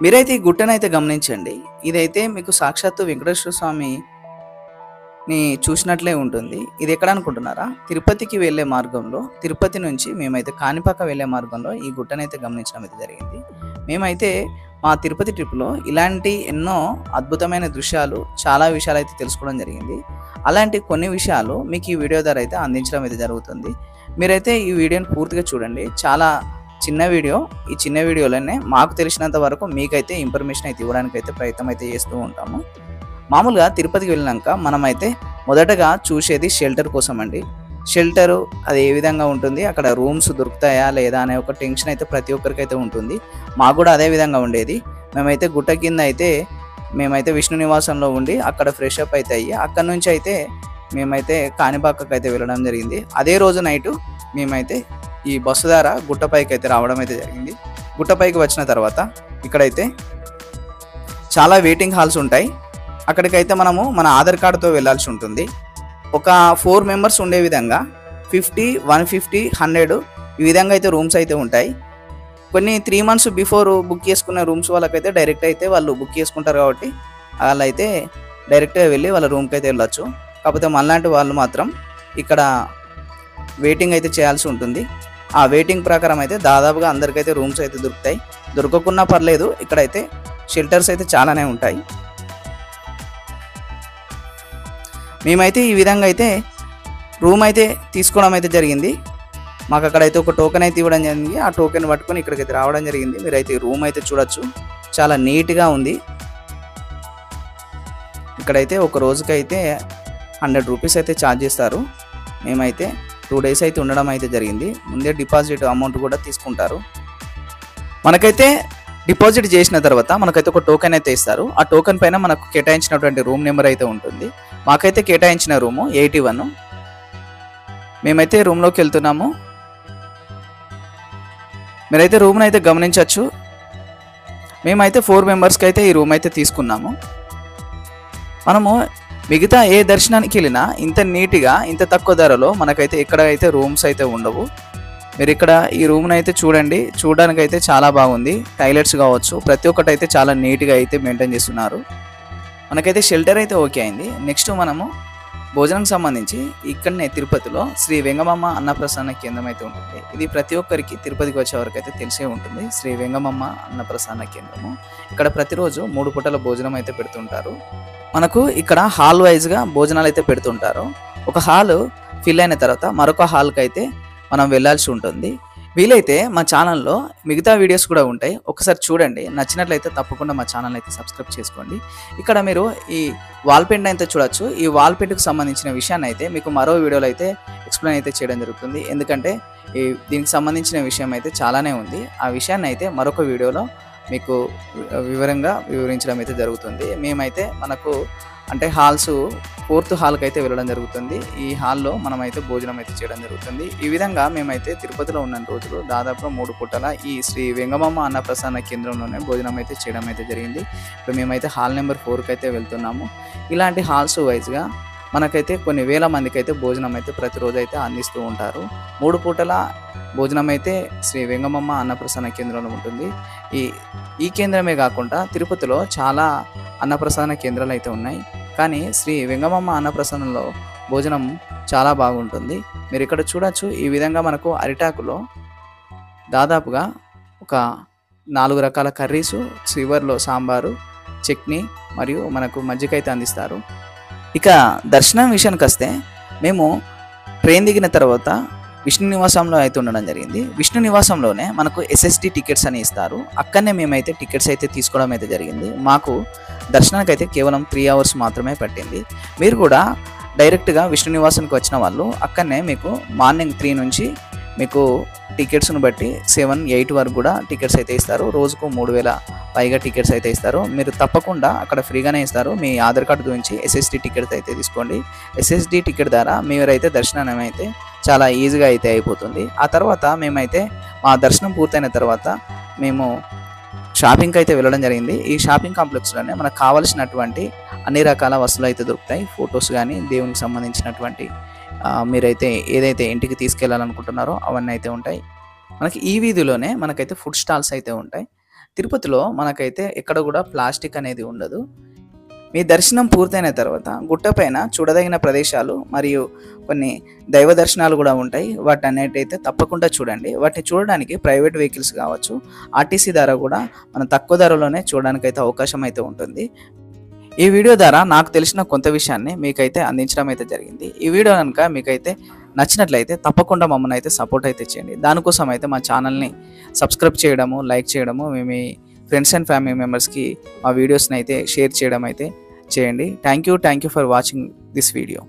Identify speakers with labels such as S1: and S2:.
S1: మీరైతే ఈ గుట్టనైతే గమనించండి. ఇదైతే మీకు సాక్షాత్తు వెంకటేశ్వర స్వామిని చూసినట్లే ఉంటుంది. ఇది ఎక్కడ అనుకుంటున్నారా? తిరుపతికి వెళ్ళే మార్గంలో, తిరుపతి నుంచి మేమైతే కాణిపాక వెళ్ళే మార్గంలో ఈ గుట్టనైతే గమనించడం అయితే జరిగింది. మేమైతే మా తిరుపతి ట్రిప్‌లో ఇలాంటి ఎన్నో అద్భుతమైన దృశ్యాలు, చాలా విషయాలైతే తెలుసుకోవడం జరిగింది. అలాంటి కొన్ని విషయాలు మీకు ఈ వీడియో ద్వారా అయితే అందించడం అయితే జరుగుతుంది. మీరైతే ఈ వీడియోని పూర్తిగా చూడండి. చాలా చిన్న వీడియో. ఈ చిన్న వీడియోలోనే మాకు తెలిసినంత వరకు మీకైతే ఇన్ఫర్మేషన్ అయితే ఇవ్వడానికైతే ప్రయత్నం అయితే చేస్తూ ఉంటాము. మామూలుగా తిరుపతికి వెళ్ళినాక మనమైతే మొదటగా చూసేది షెల్టర్ కోసం అండి. షెల్టరు అది ఏ విధంగా ఉంటుంది, అక్కడ రూమ్స్ దొరుకుతాయా లేదా అనే ఒక టెన్షన్ అయితే ప్రతి ఒక్కరికైతే ఉంటుంది. మాకు కూడా అదే విధంగా ఉండేది. మేమైతే గుట్ట కింద అయితే మేమైతే విష్ణు నివాసంలో ఉండి అక్కడ ఫ్రెష్ అప్ అయితే అయ్యి అక్కడ నుంచి అయితే మేమైతే కాణిపాకకు అయితే వెళ్ళడం జరిగింది. అదే రోజు నైటు మేమైతే ఈ బస్సు ద్వారా గుట్టపైకి అయితే రావడం అయితే జరిగింది. గుట్టపైకి వచ్చిన తర్వాత ఇక్కడైతే చాలా వెయిటింగ్ హాల్స్ ఉంటాయి. అక్కడికైతే మనము మన ఆధార్ కార్డుతో వెళ్ళాల్సి ఉంటుంది. ఒక 4 మెంబర్స్ ఉండే విధంగా 50, 150, 100 ఈ విధంగా అయితే రూమ్స్ అయితే ఉంటాయి. కొన్ని 3 మంత్స్ బిఫోర్ బుక్ చేసుకున్న రూమ్స్ వాళ్ళకైతే డైరెక్ట్ అయితే వాళ్ళు బుక్ చేసుకుంటారు కాబట్టి వాళ్ళైతే డైరెక్ట్గా వెళ్ళి వాళ్ళ రూమ్కి అయితే వెళ్ళొచ్చు. కాకపోతే మనలాంటి వాళ్ళు మాత్రం ఇక్కడ వెయిటింగ్ అయితే చేయాల్సి ఉంటుంది. ఆ వెయిటింగ్ ప్రకారం అయితే దాదాపుగా అందరికైతే రూమ్స్ అయితే దొరుకుతాయి. దొరకకున్నా పర్లేదు, ఇక్కడైతే షెల్టర్స్ అయితే చాలానే ఉంటాయి. మేమైతే ఈ విధంగా అయితే రూమ్ అయితే తీసుకోవడం అయితే జరిగింది. మాకు అక్కడైతే ఒక టోకెన్ అయితే ఇవ్వడం జరిగింది. ఆ టోకెన్ పట్టుకొని ఇక్కడికైతే రావడం జరిగింది. మీరైతే ఈ రూమ్ అయితే చూడొచ్చు, చాలా నీట్గా ఉంది. ఇక్కడైతే ఒక రోజుకైతే 100 రూపీస్ అయితే ఛార్జ్ చేస్తారు. మేమైతే 2 డేస్ అయితే ఉండడం అయితే జరిగింది. ముందే డిపాజిట్ అమౌంట్ కూడా తీసుకుంటారు. మనకైతే డిపాజిట్ చేసిన తర్వాత మనకైతే ఒక టోకెన్ అయితే ఇస్తారు. ఆ టోకెన్ పైన మనకు కేటాయించినటువంటి రూమ్ నెంబర్ అయితే ఉంటుంది. మాకైతే కేటాయించిన రూము 81. మేమైతే రూమ్లోకి వెళ్తున్నాము. మీరైతే రూమ్ని అయితే గమనించవచ్చు. మేమైతే 4 మెంబర్స్కి అయితే ఈ రూమ్ అయితే తీసుకున్నాము. మనము మిగతా ఏ దర్శనానికి వెళ్ళినా ఇంత నీట్గా ఇంత తక్కువ ధరలో మనకైతే ఎక్కడైతే రూమ్స్ అయితే ఉండవు. మీరు ఇక్కడ ఈ రూమ్ని అయితే చూడండి, చూడడానికి అయితే చాలా బాగుంది. టాయిలెట్స్ కావచ్చు, ప్రతి ఒక్కటి అయితే చాలా నీట్గా అయితే మెయింటైన్ చేస్తున్నారు. మనకైతే షెల్టర్ అయితే ఓకే అయింది. నెక్స్ట్ మనము భోజనంకి సంబంధించి ఇక్కడనే తిరుపతిలో శ్రీ వెంగమమ్మ అన్నప్రసన్న కేంద్రం అయితే ఉంటుంది. ఇది ప్రతి ఒక్కరికి తిరుపతికి వచ్చే వరకు అయితే తెలిసే ఉంటుంది. శ్రీ వెంగమమ్మ అన్నప్రసన్న కేంద్రము. ఇక్కడ ప్రతిరోజు 3 పూటల భోజనం అయితే పెడుతుంటారు. మనకు ఇక్కడ హాల్ వైజ్గా భోజనాలు అయితే పెడుతుంటారు. ఒక హాల్ ఫిల్ అయిన తర్వాత మరొక హాల్కి అయితే మనం వెళ్ళాల్సి ఉంటుంది. వీలైతే మా ఛానల్లో మిగతా వీడియోస్ కూడా ఉంటాయి, ఒకసారి చూడండి. నచ్చినట్లయితే తప్పకుండా మా ఛానల్ అయితే సబ్స్క్రైబ్ చేసుకోండి. ఇక్కడ మీరు ఈ వాల్ పెయింట్ అయితే చూడొచ్చు. ఈ వాల్ పెయింట్కి సంబంధించిన విషయాన్ని అయితే మీకు మరో వీడియోలో అయితే ఎక్స్ప్లెయిన్ అయితే చేయడం జరుగుతుంది. ఎందుకంటే దీనికి సంబంధించిన విషయం అయితే చాలానే ఉంది. ఆ విషయాన్ని అయితే మరొక వీడియోలో మీకు వివరంగా వివరించడం అయితే జరుగుతుంది. మేమైతే మనకు అంటే హాల్స్ 4th హాల్కి అయితే వెళ్ళడం జరుగుతుంది. ఈ హాల్లో మనమైతే భోజనం అయితే చేయడం జరుగుతుంది. ఈ విధంగా మేమైతే తిరుపతిలో ఉన్న రోజులు దాదాపు 3 పూటల ఈ శ్రీ వెంగమమ్మ అన్నప్రసన్న కేంద్రంలోనే భోజనం అయితే చేయడం అయితే జరిగింది. ఇప్పుడు మేమైతే హాల్ నెంబర్ 4కి అయితే వెళ్తున్నాము. ఇలాంటి హాల్స్ వైజ్గా మనకైతే కొన్ని వేల మందికి అయితే భోజనం అయితే ప్రతిరోజు అయితే అందిస్తూ ఉంటారు. 3 పూటల భోజనం అయితే శ్రీ వెంగమమ్మ అన్నప్రసన్న కేంద్రంలో ఉంటుంది. ఈ కేంద్రమే కాకుండా తిరుపతిలో చాలా అన్నప్రసన్న కేంద్రాలు అయితే ఉన్నాయి. కానీ శ్రీ వెంగమమ్మ అన్నప్రసన్నంలో భోజనం చాలా బాగుంటుంది. మీరు ఇక్కడ చూడొచ్చు. ఈ విధంగా మనకు అరిటాకులో దాదాపుగా ఒక 4 రకాల కర్రీసు, చివర్లో సాంబారు, చట్నీ మరియు మనకు మజ్జిగ అయితే అందిస్తారు. ఇక దర్శనం విషయానికి వస్తే మేము ట్రైన్ దిగిన తర్వాత విష్ణు నివాసంలో అయితే ఉండడం జరిగింది. విష్ణు నివాసంలోనే మనకు ఎస్ఎస్టీ టికెట్స్ అని ఇస్తారు. అక్కడనే మేమైతే టికెట్స్ అయితే తీసుకోవడం అయితే జరిగింది. మాకు దర్శనానికి అయితే కేవలం 3 అవర్స్ మాత్రమే పట్టింది. మీరు కూడా డైరెక్ట్గా విష్ణు నివాసానికి వచ్చిన వాళ్ళు అక్కడనే మీకు మార్నింగ్ 3 నుంచి మీకు టికెట్స్ను బట్టి 7, 8 వరకు కూడా టికెట్స్ అయితే ఇస్తారు. రోజుకు 3000 పైగా టికెట్స్ అయితే ఇస్తారు. మీరు తప్పకుండా అక్కడ ఫ్రీగానే ఇస్తారు. మీ ఆధార్ కార్డు గురించి ఎస్ఎస్టీ టికెట్స్ అయితే తీసుకోండి. ఎస్ఎస్టీ టికెట్ ద్వారా మీరైతే దర్శనం అయితే చాలా ఈజీగా అయితే అయిపోతుంది. ఆ తర్వాత మేమైతే మా దర్శనం పూర్తయిన తర్వాత మేము షాపింగ్కి అయితే వెళ్ళడం జరిగింది. ఈ షాపింగ్ కాంప్లెక్స్లోనే మనకు కావాల్సినటువంటి అన్ని రకాల వస్తువులు అయితే దొరుకుతాయి. ఫొటోస్ కానీ దేవునికి సంబంధించినటువంటి మీరైతే ఏదైతే ఇంటికి తీసుకెళ్లాలనుకుంటున్నారో అవన్నీ అయితే ఉంటాయి. మనకి ఈ వీధిలోనే మనకైతే ఫుడ్ స్టాల్స్ అయితే ఉంటాయి. తిరుపతిలో మనకైతే ఎక్కడ కూడా ప్లాస్టిక్ అనేది ఉండదు. మీ దర్శనం పూర్తయిన తర్వాత గుట్టపైన చూడదగిన ప్రదేశాలు మరియు కొన్ని దైవ దర్శనాలు కూడా ఉంటాయి. వాటన్నిటైతే తప్పకుండా చూడండి. వాటిని చూడడానికి ప్రైవేట్ వెహికల్స్ కావచ్చు, ఆర్టీసీ ద్వారా కూడా మనం తక్కువ ధరలోనే చూడడానికైతే అవకాశం అయితే ఉంటుంది. ఈ వీడియో ద్వారా నాకు తెలిసిన కొంత విషయాన్ని మీకైతే అందించడం అయితే జరిగింది. ఈ వీడియో కనుక మీకైతే నచ్చినట్లయితే తప్పకుండా మమ్మల్ని అయితే సపోర్ట్ అయితే చేయండి. దానికోసం అయితే మా ఛానల్ని సబ్స్క్రైబ్ చేయడము, లైక్ చేయడము, మీ ఫ్రెండ్స్ అండ్ ఫ్యామిలీ మెంబర్స్కి మా వీడియోస్ని అయితే షేర్ చేయడం అయితే చేయండి. Thank you for watching this video.